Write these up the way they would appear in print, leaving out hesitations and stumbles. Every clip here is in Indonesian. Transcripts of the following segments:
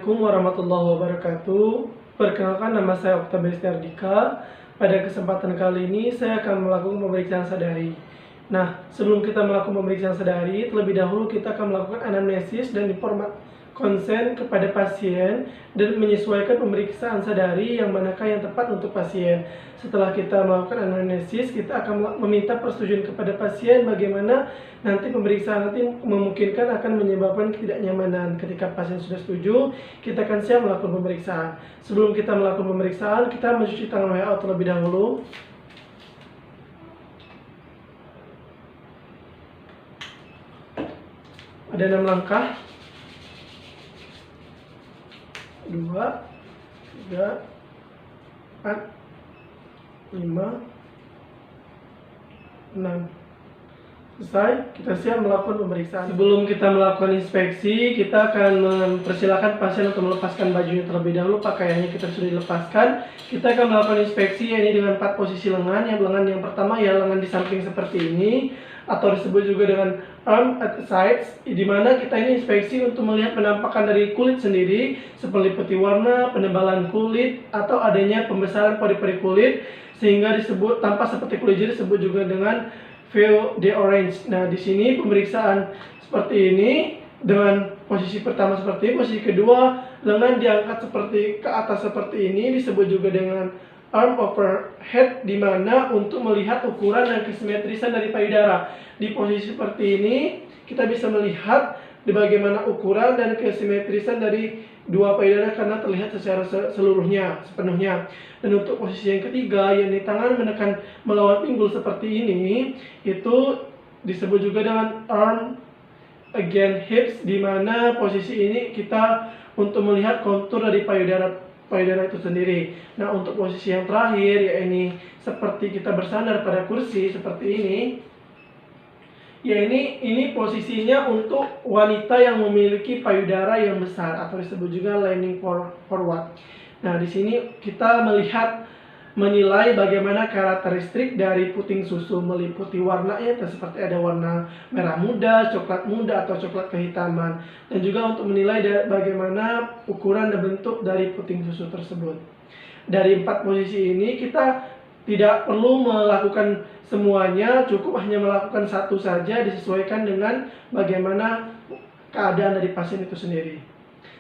Assalamualaikum warahmatullahi wabarakatuh. Perkenalkan, nama saya Oktavius Dika. Pada kesempatan kali ini saya akan melakukan pemeriksaan sadari. Nah, sebelum kita melakukan pemeriksaan sadari, terlebih dahulu kita akan melakukan anamnesis dan informat konsen kepada pasien dan menyesuaikan pemeriksaan sadari yang manakah yang tepat untuk pasien. Setelah kita melakukan anamnesis, kita akan meminta persetujuan kepada pasien bagaimana nanti pemeriksaan nanti memungkinkan akan menyebabkan ketidaknyamanan. Ketika pasien sudah setuju, kita akan siap melakukan pemeriksaan. Sebelum kita melakukan pemeriksaan, kita mencuci tangan WHO terlebih dahulu. Ada 6 langkah. 2, 3, 4, 5, 6. Selesai, kita siap melakukan pemeriksaan. Sebelum kita melakukan inspeksi, kita akan mempersilahkan pasien untuk melepaskan bajunya terlebih dahulu. Pakaiannya kita sudah dilepaskan. Kita akan melakukan inspeksi ini dengan 4 posisi lengan. Lengan yang pertama ya lengan di samping seperti ini, atau disebut juga dengan arm at the sides, di mana kita ini inspeksi untuk melihat penampakan dari kulit sendiri, seperti warna, penebalan kulit, atau adanya pembesaran pori-pori kulit, sehingga disebut tampak seperti kulit jadi disebut juga dengan view de orange. Nah, di sini pemeriksaan seperti ini dengan posisi pertama seperti ini, posisi kedua lengan diangkat seperti ke atas seperti ini, disebut juga dengan arm overhead, di mana untuk melihat ukuran dan kesimetrisan dari payudara. Di posisi seperti ini kita bisa melihat di bagaimana ukuran dan kesimetrisan dari dua payudara karena terlihat secara sepenuhnya. Dan untuk posisi yang ketiga, yakni tangan menekan melawan pinggul seperti ini, itu disebut juga dengan arm against hips, di mana posisi ini kita untuk melihat kontur dari payudara itu sendiri. Nah, untuk posisi yang terakhir, ya ini seperti kita bersandar pada kursi seperti ini. Ya ini posisinya untuk wanita yang memiliki payudara yang besar atau disebut juga leaning forward. Nah, di sini kita menilai bagaimana karakteristik dari puting susu, meliputi warnanya seperti ada warna merah muda, coklat muda, atau coklat kehitaman, dan juga untuk menilai bagaimana ukuran dan bentuk dari puting susu tersebut. Dari 4 posisi ini kita tidak perlu melakukan semuanya, cukup hanya melakukan satu saja, disesuaikan dengan bagaimana keadaan dari pasien itu sendiri.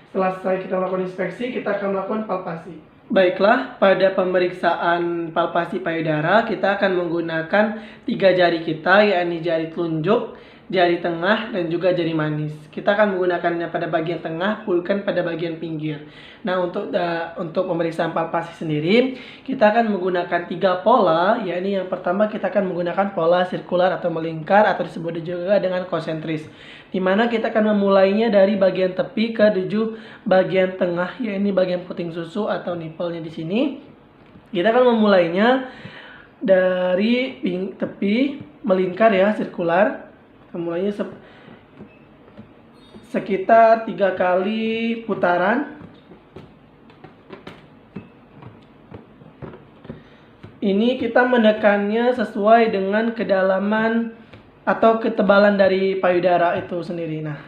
Setelah selesai kita melakukan inspeksi, kita akan melakukan palpasi. Baiklah, pada pemeriksaan palpasi payudara kita akan menggunakan 3 jari kita, yakni jari telunjuk, jari tengah, dan juga jari manis. Kita akan menggunakannya pada bagian tengah, bukan pada bagian pinggir. Nah, untuk pemeriksaan palpasi sendiri, kita akan menggunakan 3 pola, yakni yang pertama kita akan menggunakan pola sirkular atau melingkar, atau disebut juga dengan konsentris, di mana kita akan memulainya dari bagian tepi ke bagian tengah, yakni bagian puting susu atau nipple-nya di sini. Kita akan memulainya dari tepi melingkar ya, sirkular. Mulainya sekitar 3 kali putaran. Ini kita menekannya sesuai dengan kedalaman atau ketebalan dari payudara itu sendiri. Nah,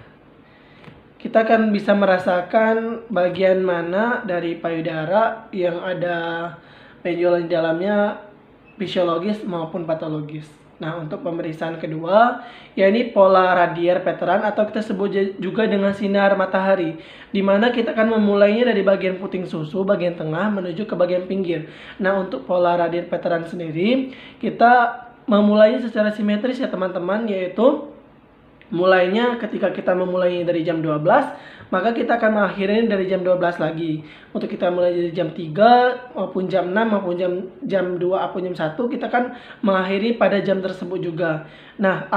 kita akan bisa merasakan bagian mana dari payudara yang ada benjolan di dalamnya, fisiologis maupun patologis. Nah, untuk pemeriksaan kedua, yakni pola radial pattern atau kita sebut juga dengan sinar matahari, di mana kita akan memulainya dari bagian puting susu, bagian tengah menuju ke bagian pinggir. Nah, untuk pola radial pattern sendiri, kita memulainya secara simetris ya teman-teman, yaitu mulainya ketika kita memulainya dari jam 12, maka kita akan mengakhiri dari jam 12 lagi. Untuk kita mulai dari jam 3 maupun jam 6 maupun jam 2 maupun jam 1, kita akan mengakhiri pada jam tersebut juga. Nah,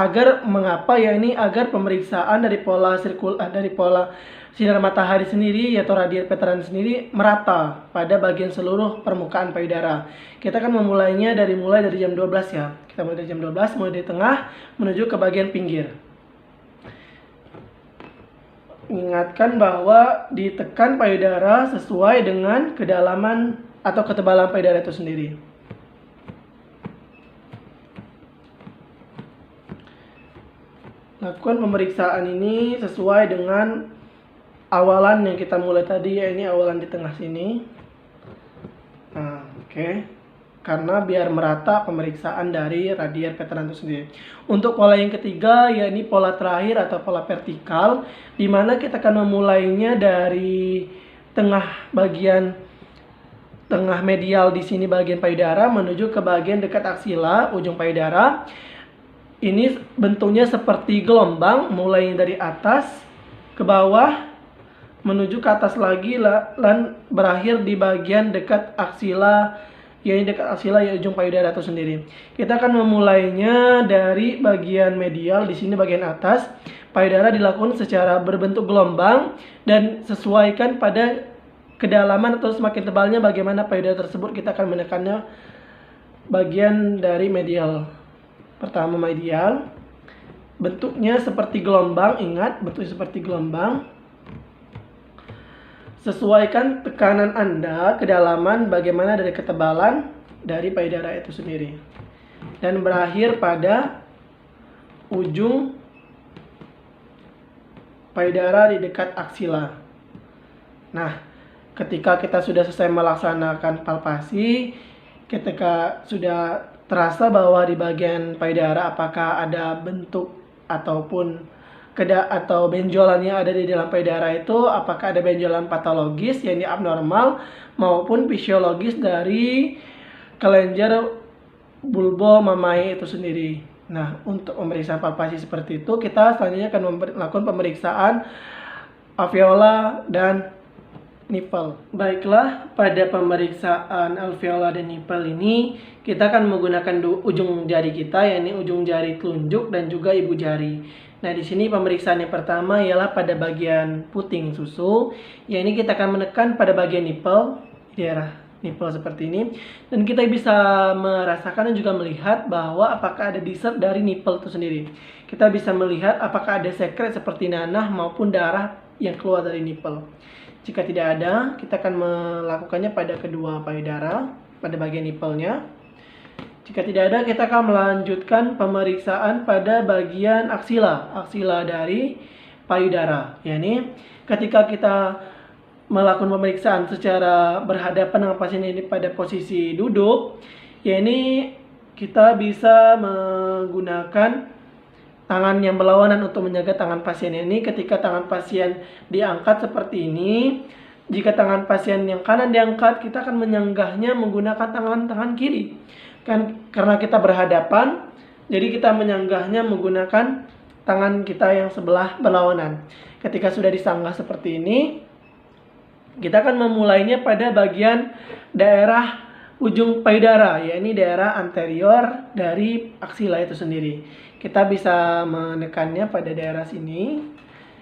mengapa ya ini agar pemeriksaan dari pola sinar matahari sendiri atau radial pattern sendiri merata pada bagian seluruh permukaan payudara. Kita akan mulai dari jam 12 ya. Kita mulai dari jam 12, mulai dari tengah menuju ke bagian pinggir. Ingatkan bahwa ditekan payudara sesuai dengan kedalaman atau ketebalan payudara itu sendiri. Lakukan pemeriksaan ini sesuai dengan awalan yang kita mulai tadi, ya ini awalan di tengah sini. Nah, oke. Karena biar merata pemeriksaan dari radial veteran itu sendiri. Untuk pola yang ketiga, ya ini pola terakhir atau pola vertikal, di mana kita akan memulainya dari bagian tengah medial di sini bagian payudara menuju ke bagian dekat aksila ujung payudara. Ini bentuknya seperti gelombang, mulai dari atas ke bawah menuju ke atas lagi dan berakhir di bagian dekat aksila, yaitu dekat aksila ya ujung payudara itu sendiri. Kita akan memulainya dari bagian medial di sini bagian atas payudara, dilakukan secara berbentuk gelombang dan sesuaikan pada kedalaman atau semakin tebalnya bagaimana payudara tersebut. Kita akan menekannya bagian dari medial. Pertama medial, bentuknya seperti gelombang, ingat bentuknya seperti gelombang. Sesuaikan tekanan Anda, kedalaman bagaimana dari ketebalan dari payudara itu sendiri. Dan berakhir pada ujung payudara di dekat aksila. Nah, ketika kita sudah selesai melaksanakan palpasi, ketika sudah terasa bahwa di bagian payudara apakah ada bentuk ataupun atau benjolan yang ada di dalam payudara itu, apakah ada benjolan patologis yang abnormal maupun fisiologis dari kelenjar bulbo-mamae itu sendiri. Nah, untuk pemeriksaan palpasi seperti itu, kita selanjutnya akan melakukan pemeriksaan alveola dan nipple. Baiklah, pada pemeriksaan alveola dan nipple ini kita akan menggunakan ujung jari kita, yakni ujung jari telunjuk dan juga ibu jari. Nah, di sini pemeriksaan yang pertama ialah pada bagian puting susu, yakni kita akan menekan pada bagian nipple, di daerah nipple seperti ini, dan kita bisa merasakan dan juga melihat bahwa apakah ada diserp dari nipple itu sendiri. Kita bisa melihat apakah ada sekret seperti nanah maupun darah yang keluar dari nipple. Jika tidak ada, kita akan melakukannya pada kedua payudara, pada bagian nipple-nya. Jika tidak ada, kita akan melanjutkan pemeriksaan pada bagian aksila dari payudara. Yakni ketika kita melakukan pemeriksaan secara berhadapan dengan pasien ini pada posisi duduk, yakni kita bisa menggunakan tangan yang berlawanan untuk menjaga tangan pasien ini. Ketika tangan pasien diangkat seperti ini, jika tangan pasien yang kanan diangkat, kita akan menyanggahnya menggunakan tangan kiri. Karena kita berhadapan, jadi kita menyanggahnya menggunakan tangan kita yang sebelah berlawanan. Ketika sudah disanggah seperti ini, kita akan memulainya pada bagian daerah ujung payudara, yakni daerah anterior dari aksila itu sendiri. Kita bisa menekannya pada daerah sini.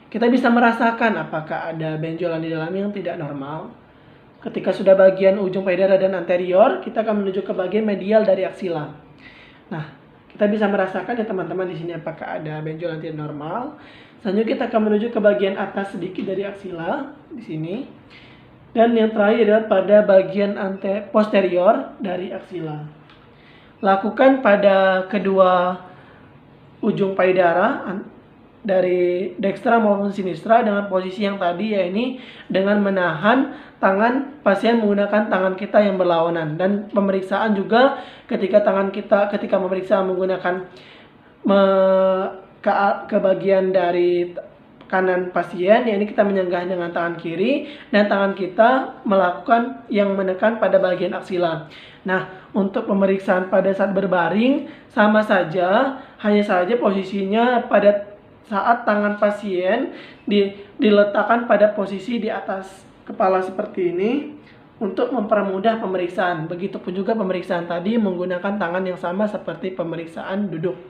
Kita bisa merasakan apakah ada benjolan di dalamnya yang tidak normal. Ketika sudah bagian ujung payudara dan anterior, kita akan menuju ke bagian medial dari aksila. Nah, kita bisa merasakan ya teman-teman di sini apakah ada benjolan tidak normal. Selanjutnya kita akan menuju ke bagian atas sedikit dari aksila di sini. Dan yang terakhir adalah pada bagian posterior dari aksila. Lakukan pada kedua ujung payudara dari dextra maupun sinistra dengan posisi yang tadi, yaitu dengan menahan tangan pasien menggunakan tangan kita yang berlawanan. Dan pemeriksaan juga ketika pemeriksaan menggunakan ke bagian dari kanan pasien, yakni kita menyanggah dengan tangan kiri dan tangan kita melakukan yang menekan pada bagian aksila. Nah, untuk pemeriksaan pada saat berbaring sama saja, hanya saja posisinya pada saat tangan pasien diletakkan pada posisi di atas kepala seperti ini untuk mempermudah pemeriksaan. Begitupun juga pemeriksaan tadi menggunakan tangan yang sama seperti pemeriksaan duduk.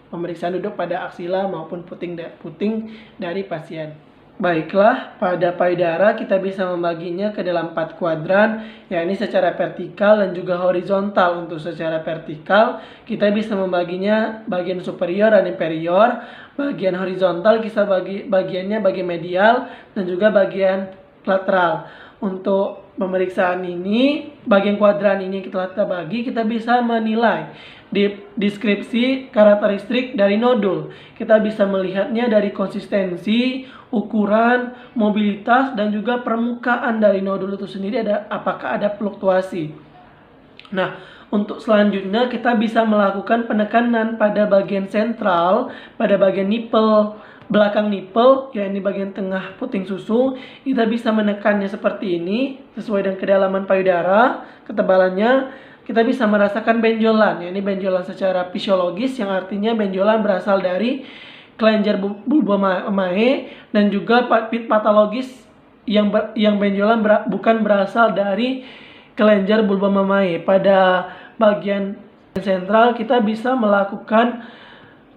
Pemeriksaan duduk pada aksila maupun puting dari pasien. Baiklah, pada payudara kita bisa membaginya ke dalam 4 kuadran, yakni secara vertikal dan juga horizontal. Untuk secara vertikal, kita bisa membaginya bagian superior dan inferior. Bagian horizontal kita bagiannya bagian medial dan juga bagian lateral. Untuk pemeriksaan ini, bagian kuadran ini kita bagi, kita bisa menilai deskripsi karakteristik dari nodul. Kita bisa melihatnya dari konsistensi, ukuran, mobilitas, dan juga permukaan dari nodul itu sendiri apakah ada fluktuasi. Nah, untuk selanjutnya kita bisa melakukan penekanan pada bagian sentral, pada bagian nipple, belakang nipple, yakni bagian tengah puting susu. Kita bisa menekannya seperti ini, sesuai dengan kedalaman payudara, ketebalannya. Kita bisa merasakan benjolan, yakni benjolan secara fisiologis, yang artinya benjolan berasal dari kelenjar bulba mamae, dan juga patologis yang benjolan bukan berasal dari kelenjar bulba mamae. Pada bagian sentral kita bisa melakukan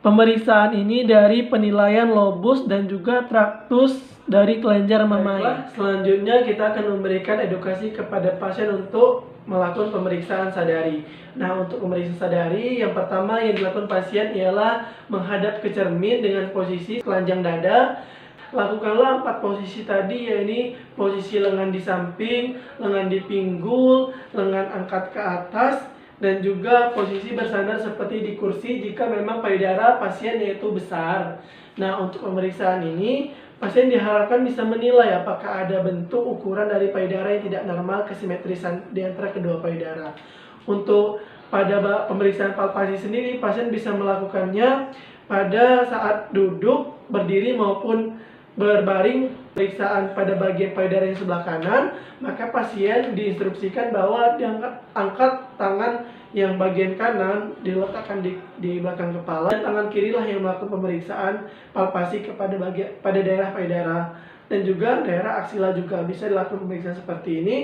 pemeriksaan ini dari penilaian lobus dan juga traktus dari kelenjar mamae. Selanjutnya kita akan memberikan edukasi kepada pasien untuk melakukan pemeriksaan sadari. Nah, untuk pemeriksaan sadari, yang pertama yang dilakukan pasien ialah menghadap ke cermin dengan posisi telanjang dada. Lakukanlah 4 posisi tadi, yaitu posisi lengan di samping, lengan di pinggul, lengan angkat ke atas, dan juga posisi bersandar seperti di kursi jika memang payudara pasien yaitu besar. Nah, untuk pemeriksaan ini, pasien diharapkan bisa menilai apakah ada bentuk ukuran dari payudara yang tidak normal, kesimetrisan di antara kedua payudara. Untuk pada pemeriksaan palpasi sendiri, pasien bisa melakukannya pada saat duduk, berdiri maupun berbaring. Pemeriksaan pada bagian payudara yang sebelah kanan, maka pasien diinstruksikan bahwa diangkat tangan yang bagian kanan diletakkan di belakang kepala, dan tangan kirilah yang melakukan pemeriksaan palpasi pada daerah payudara, dan juga daerah aksila juga bisa dilakukan pemeriksaan seperti ini.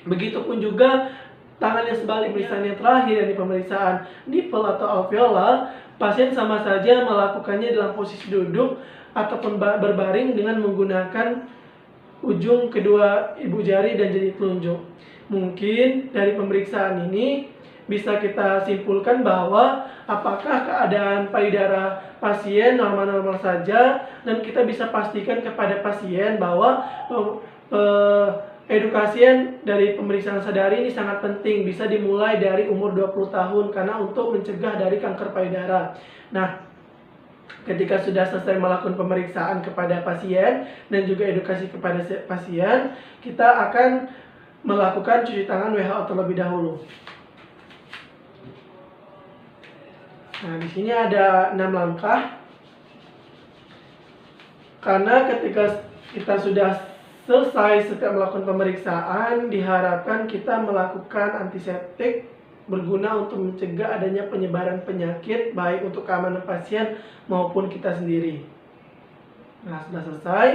Begitupun juga tangan yang sebalik, pemeriksaan yang terakhir dari pemeriksaan nipple atau alveola, pasien sama saja melakukannya dalam posisi duduk ataupun berbaring dengan menggunakan ujung kedua ibu jari dan jari telunjuk. Mungkin dari pemeriksaan ini bisa kita simpulkan bahwa apakah keadaan payudara pasien normal-normal saja, dan kita bisa pastikan kepada pasien bahwa edukasi dari pemeriksaan sadari ini sangat penting, bisa dimulai dari umur 20 tahun karena untuk mencegah dari kanker payudara. Nah, ketika sudah selesai melakukan pemeriksaan kepada pasien dan juga edukasi kepada pasien, kita akan melakukan cuci tangan WHO terlebih dahulu. Nah, di sini ada 6 langkah. Karena ketika kita sudah selesai setiap melakukan pemeriksaan, diharapkan kita melakukan antiseptik berguna untuk mencegah adanya penyebaran penyakit baik untuk keamanan pasien maupun kita sendiri. Nah, sudah selesai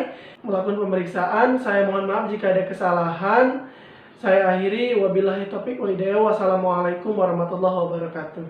melakukan pemeriksaan. Saya mohon maaf jika ada kesalahan. Saya akhiri, wabillahi taufiq wal hidayah. Wassalamualaikum warahmatullahi wabarakatuh.